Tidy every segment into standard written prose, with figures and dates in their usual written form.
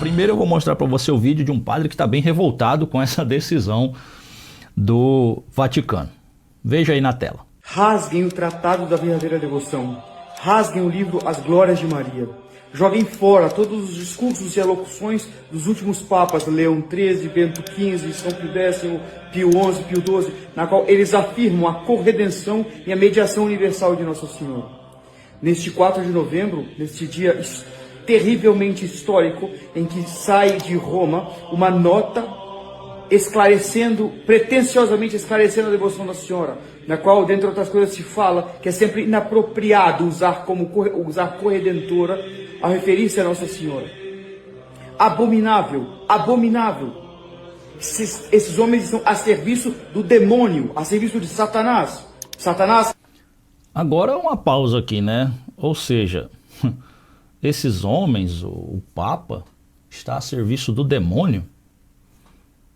primeiro eu vou mostrar para você o vídeo de um padre que está bem revoltado com essa decisão do Vaticano. Veja aí na tela. Rasguem o Tratado da Verdadeira Devoção. Rasguem o livro As Glórias de Maria. Joguem fora todos os discursos e alocuções dos últimos papas, Leão XIII, Bento XV, São Pio X, Pio XI, Pio XII, na qual eles afirmam a corredenção e a mediação universal de Nossa Senhora. Neste 4 de novembro, neste dia terrivelmente histórico, em que sai de Roma uma nota pretensiosamente esclarecendo a devoção da Senhora, na qual, dentre outras coisas, se fala que é sempre inapropriado usar corredentora a referir-se a Nossa Senhora. Abominável, abominável. Esses homens estão a serviço do demônio, a serviço de Satanás. Satanás. Agora uma pausa aqui, né? Ou seja, esses homens, o Papa, está a serviço do demônio?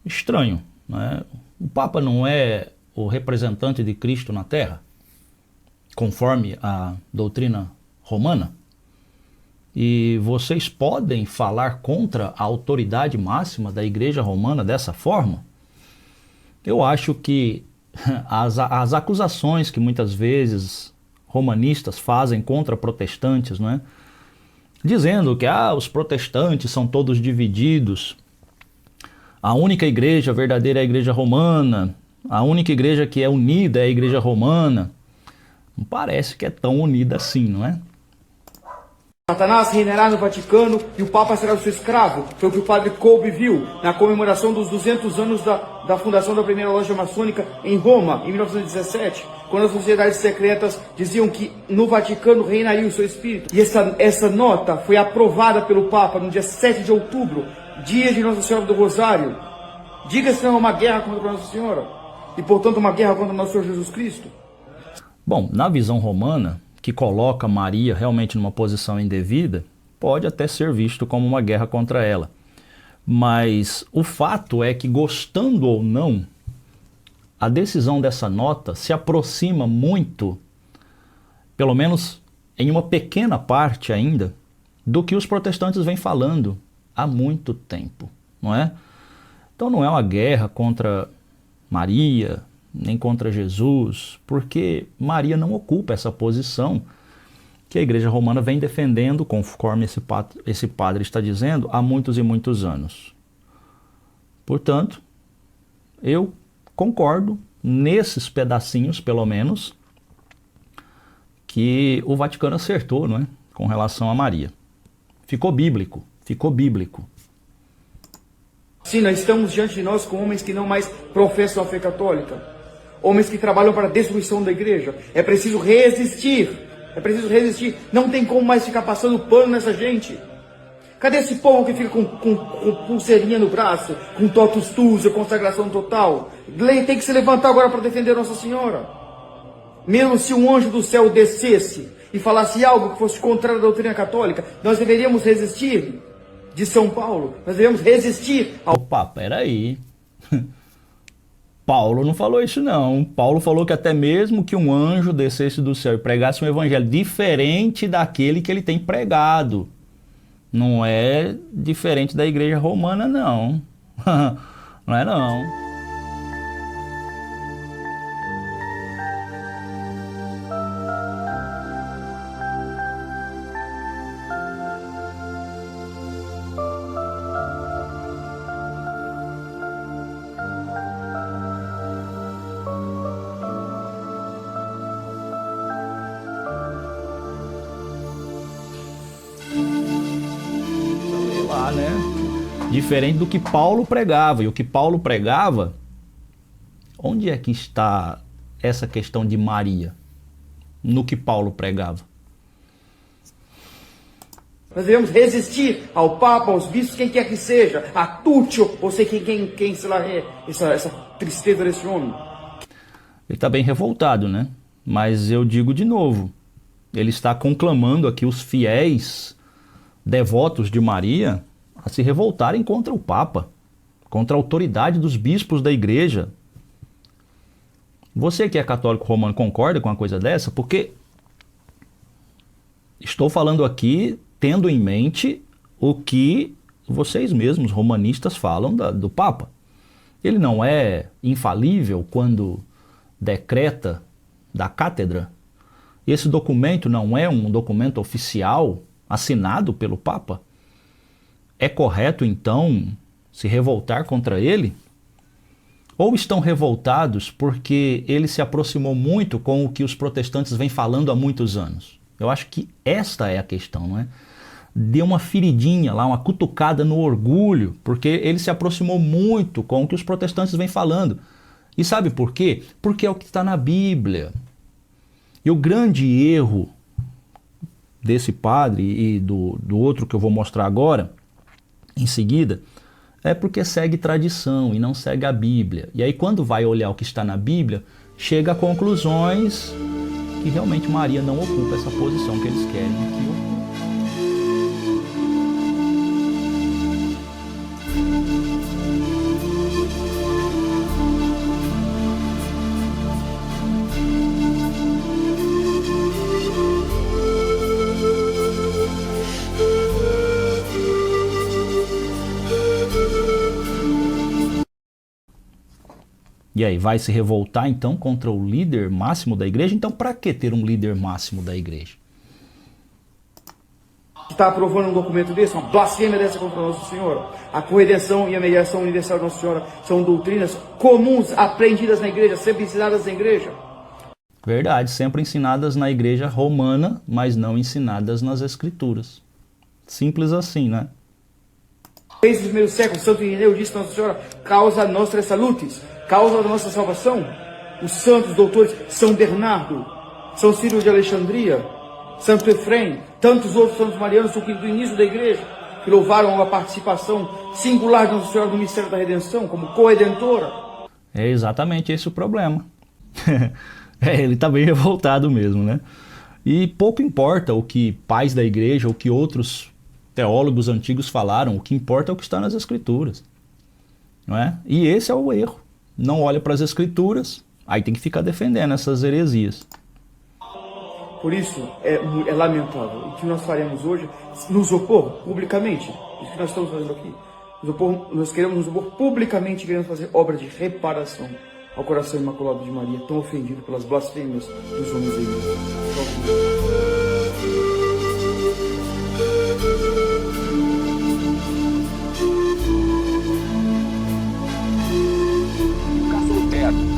Estranho, né? O Papa não é o representante de Cristo na Terra, conforme a doutrina romana? E vocês podem falar contra a autoridade máxima da Igreja Romana dessa forma? Eu acho que as acusações que muitas vezes romanistas fazem contra protestantes, não é? Dizendo que os protestantes são todos divididos, a única igreja verdadeira é a Igreja Romana, a única igreja que é unida é a Igreja Romana. Não parece que é tão unida assim, não é? Satanás reinará no Vaticano e o Papa será o seu escravo. Foi o que o padre Kolbe viu na comemoração dos 200 anos da fundação da primeira loja maçônica em Roma, em 1917, quando as sociedades secretas diziam que no Vaticano reinaria o seu espírito. E essa nota foi aprovada pelo Papa no dia 7 de outubro, dia de Nossa Senhora do Rosário. Diga-se não uma guerra contra Nossa Senhora e, portanto, uma guerra contra nosso Senhor Jesus Cristo. Bom, na visão romana, que coloca Maria realmente numa posição indevida, pode até ser visto como uma guerra contra ela. Mas o fato é que, gostando ou não, a decisão dessa nota se aproxima muito, pelo menos em uma pequena parte ainda, do que os protestantes vêm falando há muito tempo, não é? Então não é uma guerra contra Maria, nem contra Jesus, porque Maria não ocupa essa posição que a Igreja Romana vem defendendo, conforme esse padre está dizendo, há muitos e muitos anos. Portanto, eu concordo, nesses pedacinhos, pelo menos, que o Vaticano acertou, não é? Com relação a Maria. Ficou bíblico, ficou bíblico. Sim, nós estamos diante de nós com homens que não mais professam a fé católica. Homens que trabalham para a destruição da igreja. É preciso resistir. É preciso resistir. Não tem como mais ficar passando pano nessa gente. Cadê esse povo que fica com pulseirinha no braço, com totus tuus, consagração total? Tem que se levantar agora para defender Nossa Senhora. Mesmo se um anjo do céu descesse e falasse algo que fosse contrário à doutrina católica, nós deveríamos resistir. De São Paulo, nós devemos resistir ao... Opa, peraí. Paulo não falou isso não. Paulo falou que até mesmo que um anjo descesse do céu e pregasse um evangelho diferente daquele que ele tem pregado. Não é diferente da Igreja Romana, não. Não é não. Né? Diferente do que Paulo pregava. E o que Paulo pregava, onde é que está essa questão de Maria? No que Paulo pregava. Nós devemos resistir ao Papa, aos bispos, quem quer que seja, a Túcio, ou sei quem sei lá é, essa tristeza desse homem. Ele está bem revoltado, né? Mas eu digo de novo, ele está conclamando aqui os fiéis devotos de Maria a se revoltarem contra o Papa, contra a autoridade dos bispos da igreja. Você que é católico romano concorda com uma coisa dessa? Porque estou falando aqui tendo em mente o que vocês mesmos, romanistas, falam do Papa. Ele não é infalível quando decreta da cátedra. Esse documento não é um documento oficial assinado pelo Papa. É correto, então, se revoltar contra ele? Ou estão revoltados porque ele se aproximou muito com o que os protestantes vêm falando há muitos anos? Eu acho que esta é a questão, não é? Deu uma feridinha lá, uma cutucada no orgulho, porque ele se aproximou muito com o que os protestantes vêm falando. E sabe por quê? Porque é o que está na Bíblia. E o grande erro desse padre e do outro que eu vou mostrar agora, em seguida, é porque segue tradição e não segue a Bíblia. E aí quando vai olhar o que está na Bíblia, chega a conclusões que realmente Maria não ocupa essa posição que eles querem que ocupe. E aí, vai se revoltar então contra o líder máximo da igreja? Então, para que ter um líder máximo da igreja? Está aprovando um documento desse, uma blasfêmia dessa contra Nossa Senhora. A corredenção e a mediação universal de Nossa Senhora são doutrinas comuns, aprendidas na igreja, sempre ensinadas na igreja. Verdade, sempre ensinadas na igreja romana, mas não ensinadas nas escrituras. Simples assim, né? Desde o primeiro século, Santo Irineu disse que Nossa Senhora causa nostra salutis, causa da nossa salvação. Os santos doutores, São Bernardo, São Ciro de Alexandria, Santo Efrem, tantos outros santos marianos do início da igreja, que louvaram a participação singular de Nossa Senhora no mistério da redenção, como corredentora. É exatamente esse o problema. Ele está bem revoltado mesmo, né? E pouco importa o que pais da igreja, o que outros teólogos antigos falaram, o que importa é o que está nas escrituras, não é? E esse é o erro. Não olha para as escrituras, aí tem que ficar defendendo essas heresias. Por isso é lamentável. O que nós faremos hoje, nos opor publicamente, isso que nós estamos fazendo aqui, nós queremos nos opor publicamente, queremos fazer obra de reparação ao coração imaculado de Maria, tão ofendido pelas blasfêmias dos homens da igreja.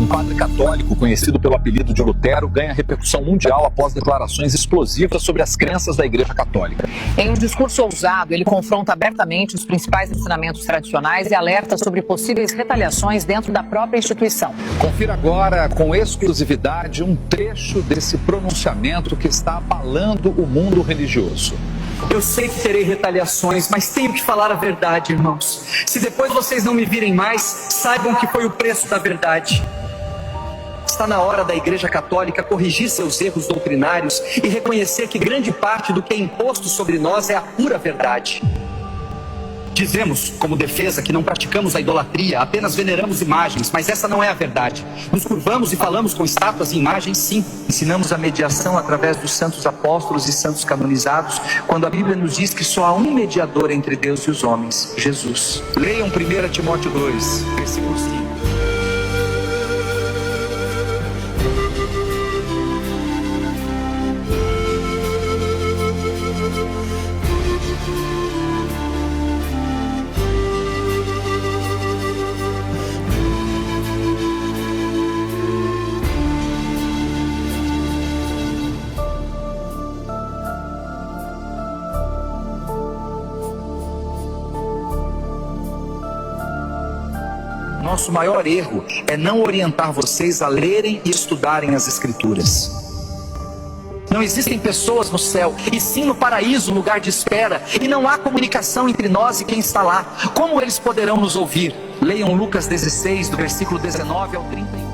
Um padre católico conhecido pelo apelido de Lutero ganha repercussão mundial após declarações explosivas sobre as crenças da Igreja Católica. Em um discurso ousado, ele confronta abertamente os principais ensinamentos tradicionais e alerta sobre possíveis retaliações dentro da própria instituição. Confira agora, com exclusividade, um trecho desse pronunciamento que está abalando o mundo religioso. Eu sei que terei retaliações, mas tenho que falar a verdade, irmãos. Se depois vocês não me virem mais, saibam que foi o preço da verdade. Está na hora da Igreja Católica corrigir seus erros doutrinários e reconhecer que grande parte do que é imposto sobre nós é a pura verdade. Dizemos, como defesa, que não praticamos a idolatria, apenas veneramos imagens, mas essa não é a verdade. Nos curvamos e falamos com estátuas e imagens, sim. Ensinamos a mediação através dos santos apóstolos e santos canonizados, quando a Bíblia nos diz que só há um mediador entre Deus e os homens, Jesus. Leiam 1 Timóteo 2, versículo 5. Nosso maior erro é não orientar vocês a lerem e estudarem as Escrituras. Não existem pessoas no céu, e sim no paraíso, lugar de espera, e não há comunicação entre nós e quem está lá. Como eles poderão nos ouvir? Leiam Lucas 16, do versículo 19 ao 31.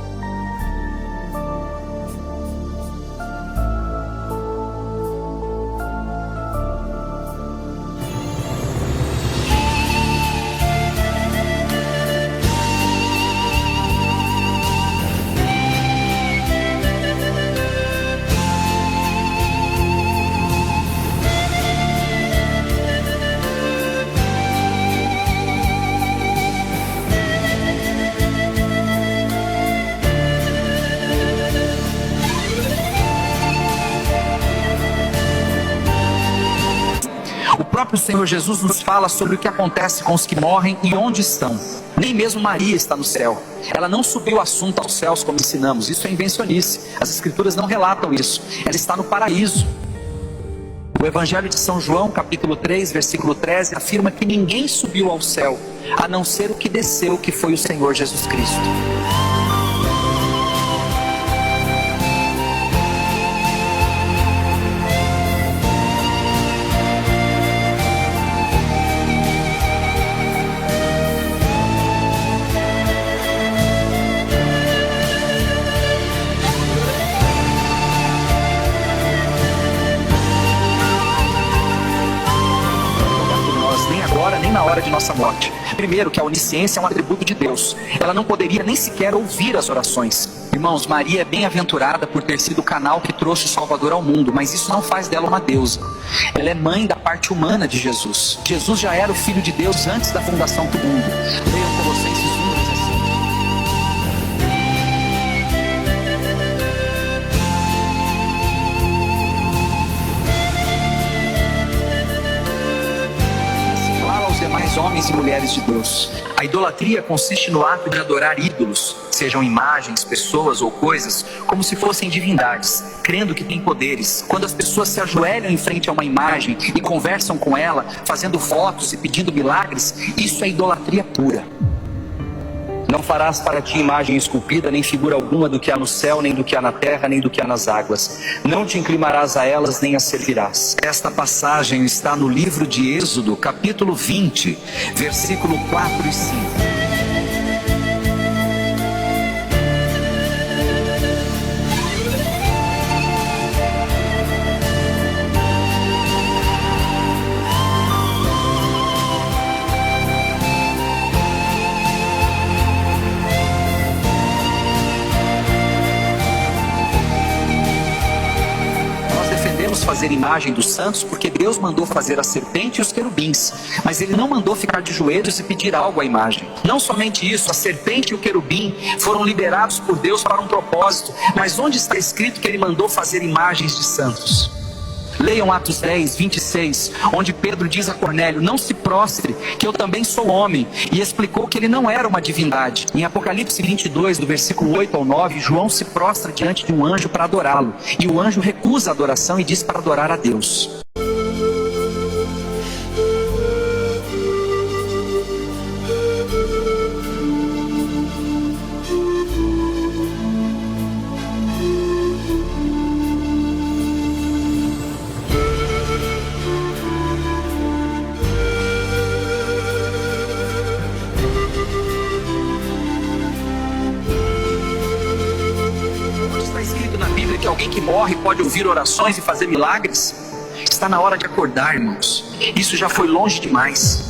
próprio Senhor Jesus nos fala sobre o que acontece com os que morrem e onde estão. Nem mesmo Maria está no céu. Ela não subiu assunto aos céus como ensinamos. Isso é invencionice. As escrituras não relatam isso. Ela está no paraíso. O Evangelho de São João, capítulo 3, versículo 13, afirma que ninguém subiu ao céu, a não ser o que desceu, que foi o Senhor Jesus Cristo. Nem na hora de nossa morte. Primeiro, que a onisciência é um atributo de Deus. Ela não poderia nem sequer ouvir as orações. Irmãos, Maria é bem-aventurada por ter sido o canal que trouxe o Salvador ao mundo, mas isso não faz dela uma deusa. Ela é mãe da parte humana de Jesus. Jesus já era o Filho de Deus antes da fundação do mundo. Leiam Colossenses 1:17. Demais homens e mulheres de Deus. A idolatria consiste no ato de adorar ídolos, sejam imagens, pessoas ou coisas, como se fossem divindades, crendo que têm poderes. Quando as pessoas se ajoelham em frente a uma imagem e conversam com ela, fazendo votos e pedindo milagres, isso é idolatria pura. Não farás para ti imagem esculpida, nem figura alguma do que há no céu, nem do que há na terra, nem do que há nas águas. Não te inclinarás a elas, nem as servirás. Esta passagem está no livro de Êxodo, capítulo 20, versículo 4 e 5. Fazer imagem dos santos porque Deus mandou fazer a serpente e os querubins, mas ele não mandou ficar de joelhos e pedir algo à imagem. Não somente isso, a serpente e o querubim foram liberados por Deus para um propósito, mas onde está escrito que ele mandou fazer imagens de santos? Leiam Atos 10, 26, onde Pedro diz a Cornélio: não se prostre, que eu também sou homem, e explicou que ele não era uma divindade. Em Apocalipse 22, do versículo 8 ao 9, João se prostra diante de um anjo para adorá-lo, e o anjo recusa a adoração e diz para adorar a Deus. Que alguém que morre pode ouvir orações e fazer milagres? Está na hora de acordar, irmãos. Isso já foi longe demais.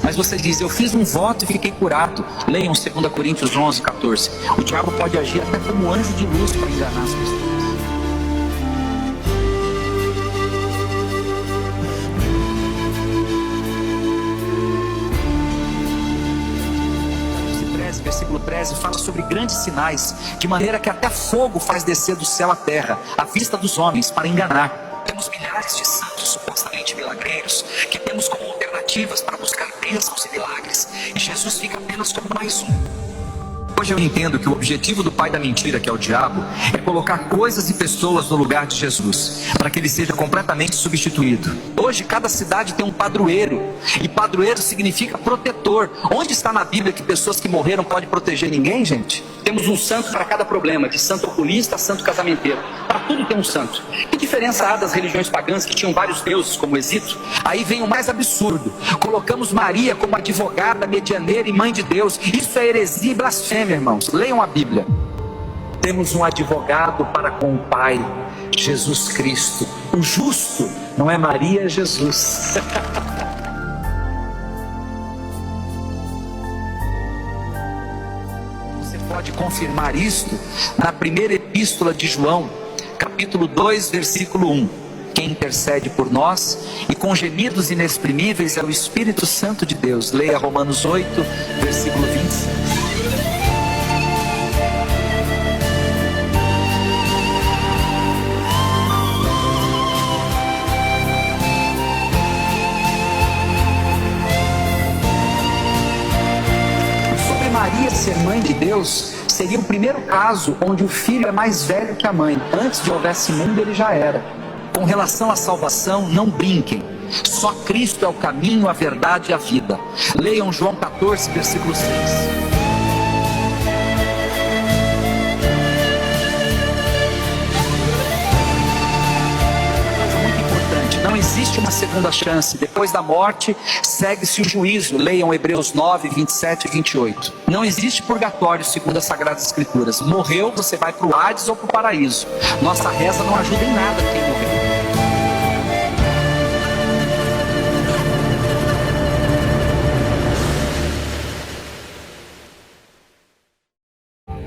Mas você diz: eu fiz um voto e fiquei curado. Leiam 2 Coríntios 11, 14. O diabo pode agir até como anjo de luz para enganar as pessoas. Versículo 13 fala sobre grandes sinais, de maneira que até fogo faz descer do céu à terra, à vista dos homens, para enganar. Temos milhares de santos supostamente milagreiros, que temos como alternativas para buscar bênçãos e milagres, e Jesus fica apenas como mais um. Hoje eu entendo que o objetivo do pai da mentira, que é o diabo, é colocar coisas e pessoas no lugar de Jesus, para que ele seja completamente substituído. Hoje cada cidade tem um padroeiro, e padroeiro significa protetor. Onde está na Bíblia que pessoas que morreram podem proteger ninguém, gente? Temos um santo para cada problema, de santo oculista a santo casamenteiro. Para tudo tem um santo. Que diferença há das religiões pagãs que tinham vários deuses, como o Egito? Aí vem o mais absurdo: colocamos Maria como advogada, medianeira e mãe de Deus. Isso é heresia e blasfêmia, irmãos. Leiam a Bíblia. Temos um advogado para com o Pai, Jesus Cristo. O justo não é Maria, é Jesus. Você pode confirmar isto na primeira epístola de João, capítulo 2, versículo 1. Quem intercede por nós e com gemidos inexprimíveis é o Espírito Santo de Deus. Leia Romanos 8, versículo 25. Maria ser mãe de Deus seria o primeiro caso onde o filho é mais velho que a mãe. Antes de houvesse mundo, ele já era. Com relação à salvação, não brinquem. Só Cristo é o caminho, a verdade e a vida. Leiam João 14, versículo 6. Não existe uma segunda chance. Depois da morte, segue-se o juízo. Leiam Hebreus 9, 27 e 28. Não existe purgatório segundo as Sagradas Escrituras. Morreu, você vai para o Hades ou para o paraíso. Nossa reza não ajuda em nada quem morreu.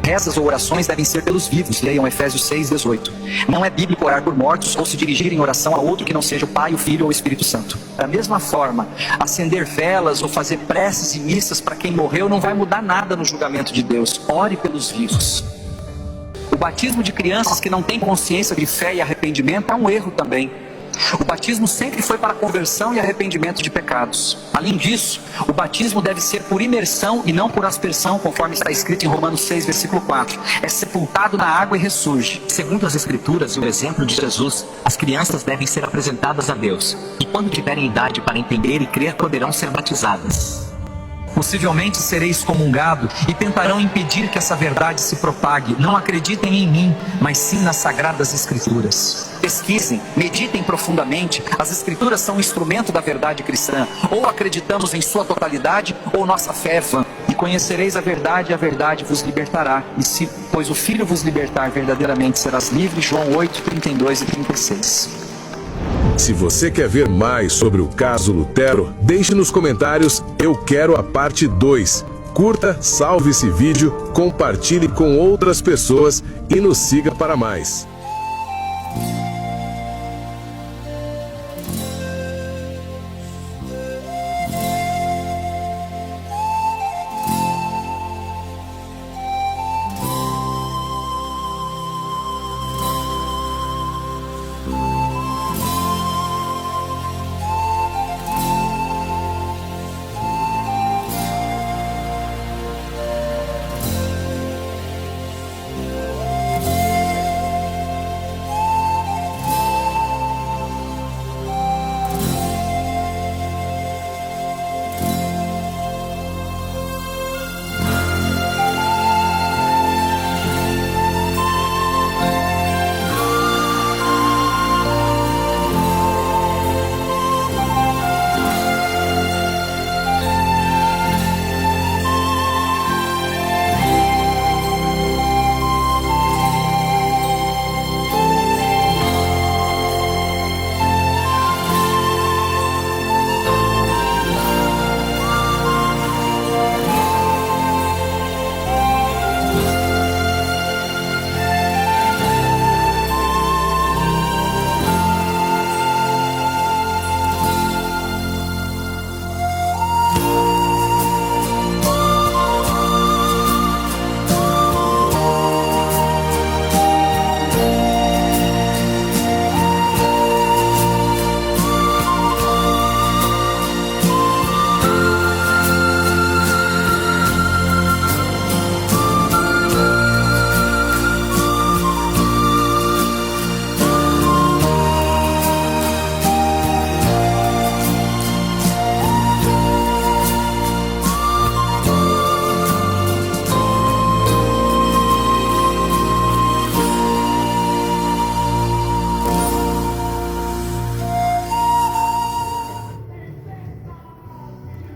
Rezas ou orações devem ser pelos vivos. Leiam Efésios 6, 18. Não é bíblico orar por mortos ou se dirigir em oração a outro que não seja o Pai, o Filho ou o Espírito Santo. Da mesma forma, acender velas ou fazer preces e missas para quem morreu não vai mudar nada no julgamento de Deus. Ore pelos vivos. O batismo de crianças que não têm consciência de fé e arrependimento é um erro também. O batismo sempre foi para conversão e arrependimento de pecados. Além disso, o batismo deve ser por imersão e não por aspersão, conforme está escrito em Romanos 6, versículo 4. É sepultado na água e ressurge. Segundo as Escrituras e o exemplo de Jesus, as crianças devem ser apresentadas a Deus. E quando tiverem idade para entender e crer, poderão ser batizadas. Possivelmente serei excomungado e tentarão impedir que essa verdade se propague. Não acreditem em mim, mas sim nas Sagradas Escrituras. Pesquisem, meditem profundamente. As Escrituras são um instrumento da verdade cristã. Ou acreditamos em sua totalidade, ou nossa fé é vã. E conhecereis a verdade, e a verdade vos libertará. E se, pois o Filho vos libertar, verdadeiramente serás livre. João 8, 32 e 36. Se você quer ver mais sobre o caso Lutero, deixe nos comentários "Eu quero a parte 2". Curta, salve esse vídeo, compartilhe com outras pessoas e nos siga para mais.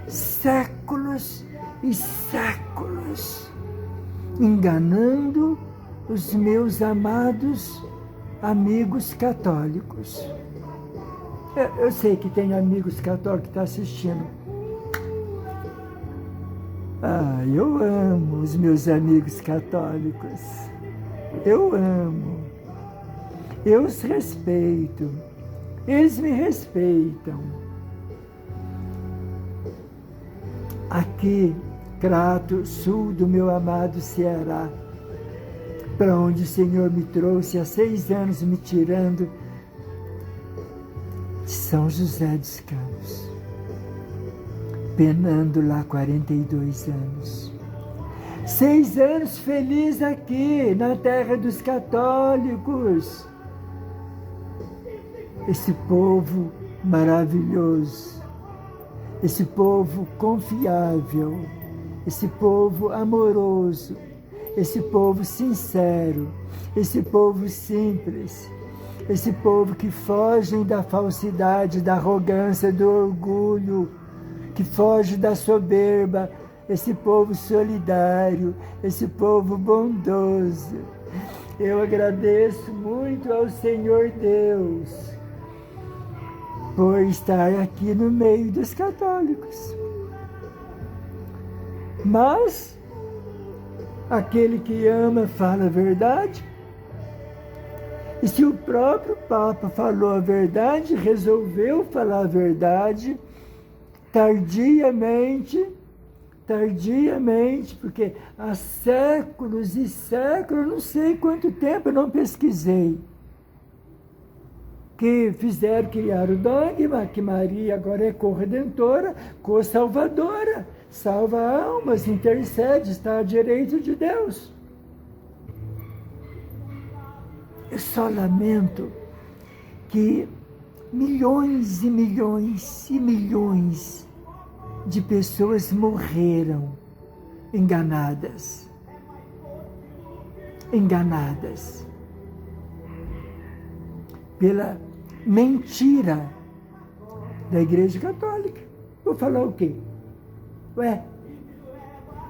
Séculos e séculos enganando os meus amados amigos católicos. Eu sei que tem amigos católicos que estão assistindo. Eu amo os meus amigos católicos. Eu amo. Eu os respeito. Eles me respeitam. Aqui, Crato, sul do meu amado Ceará, para onde o Senhor me trouxe há 6 anos, me tirando de São José dos Campos, penando lá 42 anos. 6 anos feliz aqui, na terra dos católicos. Esse povo maravilhoso, esse povo confiável, esse povo amoroso, esse povo sincero, esse povo simples, esse povo que fogem da falsidade, da arrogância, do orgulho, que foge da soberba, esse povo solidário, esse povo bondoso. Eu agradeço muito ao Senhor Deus por estar aqui no meio dos católicos. Mas aquele que ama fala a verdade. E se o próprio Papa falou a verdade, resolveu falar a verdade, tardiamente, porque há séculos e séculos, não sei quanto tempo, eu não pesquisei, que criaram o dogma que Maria agora é corredentora, co-salvadora, salva almas, intercede, está à direita de Deus. Eu só lamento que milhões e milhões e milhões de pessoas morreram enganadas. Pela mentira da Igreja Católica. Vou falar o quê?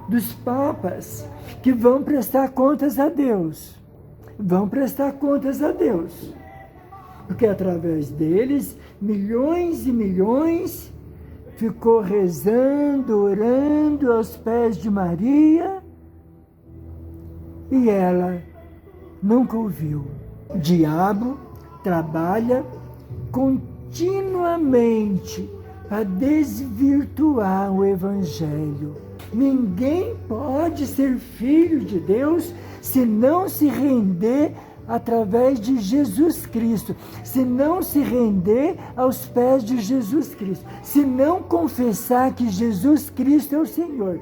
Dos papas que vão prestar contas a Deus. Porque através deles, milhões e milhões ficou rezando, orando aos pés de Maria, e ela nunca ouviu. O diabo trabalha continuamente para desvirtuar o Evangelho. Ninguém pode ser filho de Deus se não se render através de Jesus Cristo, se não se render aos pés de Jesus Cristo, se não confessar que Jesus Cristo é o Senhor,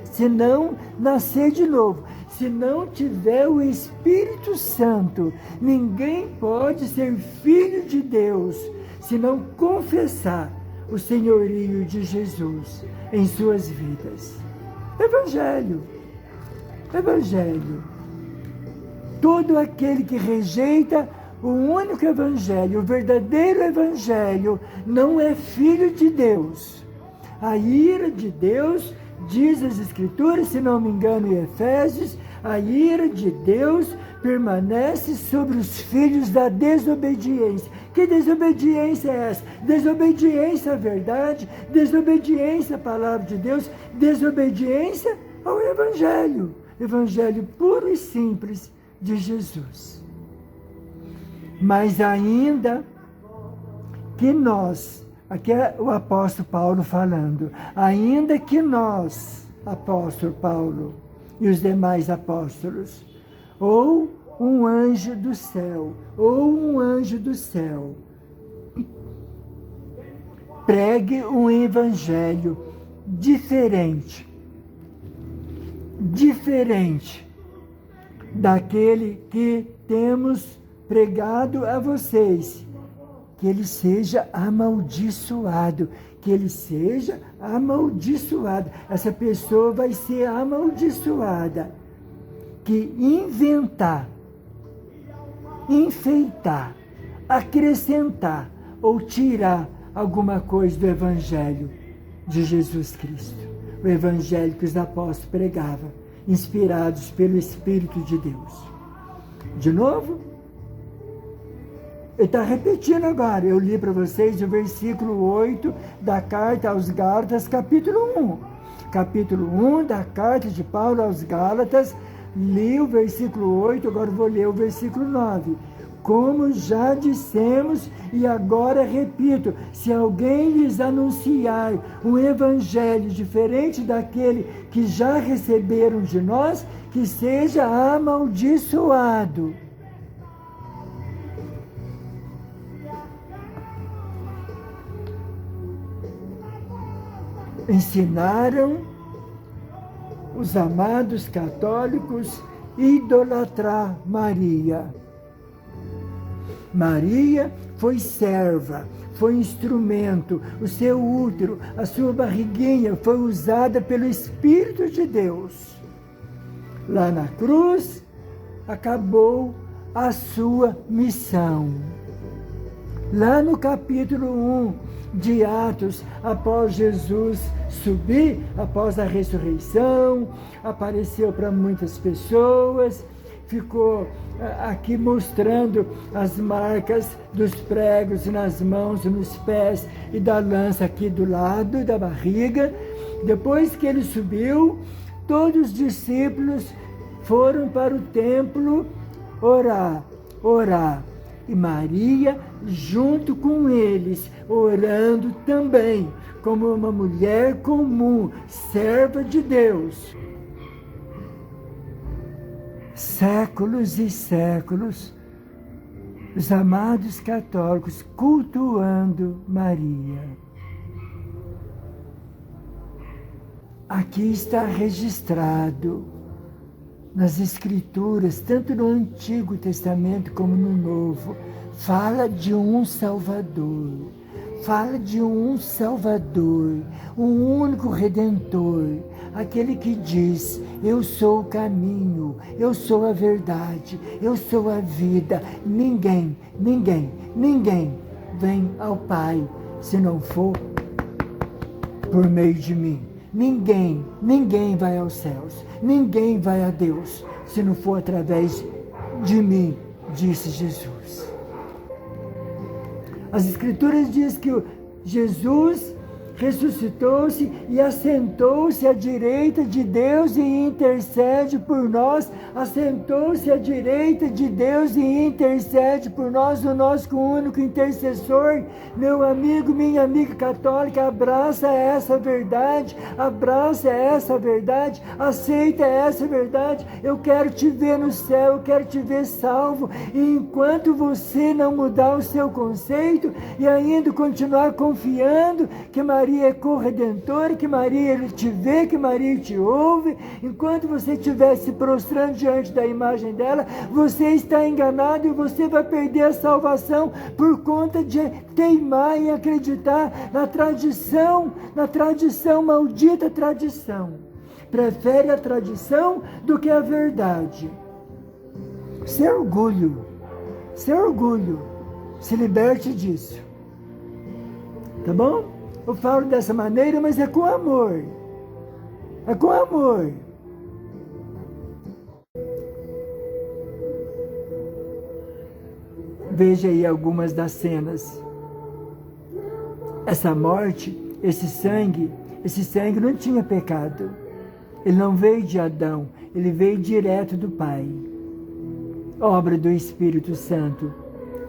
se não nascer de novo, se não tiver o Espírito Santo, ninguém pode ser filho de Deus se não confessar o senhorio de Jesus em suas vidas. Evangelho. Todo aquele que rejeita o único Evangelho, o verdadeiro Evangelho, não é filho de Deus. A ira de Deus, diz as Escrituras, se não me engano em Efésios, a ira de Deus permanece sobre os filhos da desobediência. Que desobediência é essa? Desobediência à verdade, desobediência à palavra de Deus, desobediência ao Evangelho. Evangelho puro e simples de Jesus. Mas ainda que nós, aqui é o apóstolo Paulo falando, ainda que nós, apóstolo Paulo e os demais apóstolos, ou um anjo do céu, pregue um evangelho diferente daquele que temos pregado a vocês, que ele seja amaldiçoado, essa pessoa vai ser amaldiçoada, que inventar, enfeitar, acrescentar ou tirar alguma coisa do Evangelho de Jesus Cristo. O Evangelho que os apóstolos pregavam, inspirados pelo Espírito de Deus. De novo, ele está repetindo agora. Eu li para vocês o versículo 8 da carta aos Gálatas, capítulo 1. Capítulo 1 da carta de Paulo aos Gálatas, li o versículo 8, agora vou ler o versículo 9. Como já dissemos e agora repito, se alguém lhes anunciar um evangelho diferente daquele que já receberam de nós, que seja amaldiçoado. Ensinaram os amados católicos idolatrar Maria. Maria foi serva, foi instrumento, o seu útero, a sua barriguinha foi usada pelo Espírito de Deus. Lá na cruz, acabou a sua missão. Lá no capítulo 1 de Atos, após Jesus subir, após a ressurreição, apareceu para muitas pessoas, ficou aqui mostrando as marcas dos pregos nas mãos, nos pés e da lança aqui do lado da barriga. Depois que ele subiu, todos os discípulos foram para o templo orar. E Maria, junto com eles, orando também, como uma mulher comum, serva de Deus. Séculos e séculos, os amados católicos cultuando Maria. Aqui está registrado nas Escrituras, tanto no Antigo Testamento como no Novo, fala de um Salvador. Fala de um Salvador, um único Redentor, aquele que diz: eu sou o caminho, eu sou a verdade, eu sou a vida. Ninguém vem ao Pai se não for por meio de mim. Ninguém vai aos céus, ninguém vai a Deus se não for através de mim, disse Jesus. As Escrituras dizem que Jesus ressuscitou-se e assentou-se à direita de Deus e intercede por nós. Assentou-se à direita de Deus e intercede por nós, o nosso único intercessor. Meu amigo, minha amiga católica, abraça essa verdade, aceita essa verdade. Eu quero te ver no céu, eu quero te ver salvo. E enquanto você não mudar o seu conceito e ainda continuar confiando que Maria é corredentora, que Maria te vê, que Maria te ouve, enquanto você estiver se prostrando diante da imagem dela, você está enganado e você vai perder a salvação por conta de teimar em acreditar na tradição, maldita tradição. Prefere a tradição do que a verdade. Seu orgulho, se liberte disso. Tá bom? Eu falo dessa maneira, mas é com amor. É com amor. Veja aí algumas das cenas. Essa morte, esse sangue não tinha pecado. Ele não veio de Adão, ele veio direto do Pai. Obra do Espírito Santo,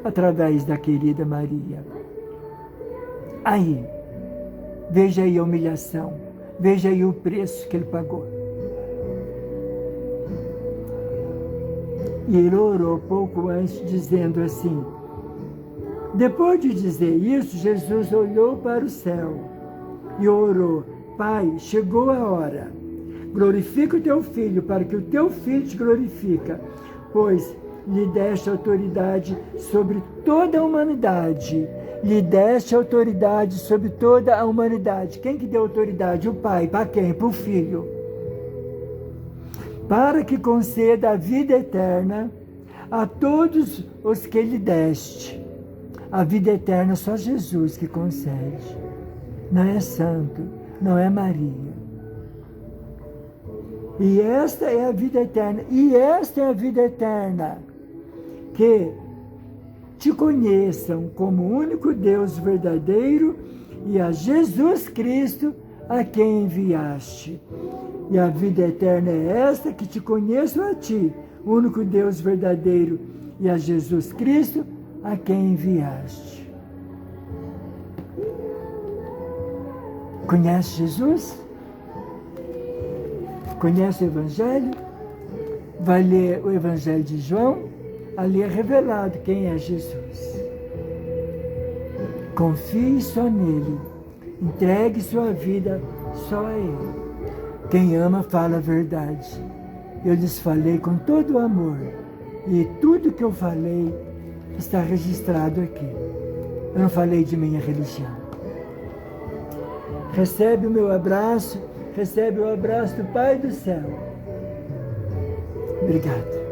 através da querida Maria. Aí, veja aí a humilhação, veja aí o preço que ele pagou. E ele orou pouco antes, dizendo assim: depois de dizer isso, Jesus olhou para o céu e orou: Pai, chegou a hora, glorifica o teu Filho, para que o teu Filho te glorifica, pois lhe deste autoridade sobre toda a humanidade. Lhe deste autoridade sobre toda a humanidade. Quem que deu autoridade? O Pai. Para quem? Para o Filho. Para que conceda a vida eterna a todos os que lhe deste. A vida eterna só Jesus que concede. Não é santo, não é Maria. E esta é a vida eterna. E esta é a vida eterna. Que te conheçam como o único Deus verdadeiro e a Jesus Cristo a quem enviaste. E a vida eterna é esta, que te conheçam a ti, o único Deus verdadeiro, e a Jesus Cristo a quem enviaste. Conhece Jesus? Conhece o Evangelho? Vai ler o Evangelho de João? Ali é revelado quem é Jesus. Confie só nele. Entregue sua vida só a ele. Quem ama fala a verdade. Eu lhes falei com todo o amor. E tudo que eu falei está registrado aqui. Eu não falei de minha religião. Recebe o meu abraço, recebe o abraço do Pai do céu. Obrigado.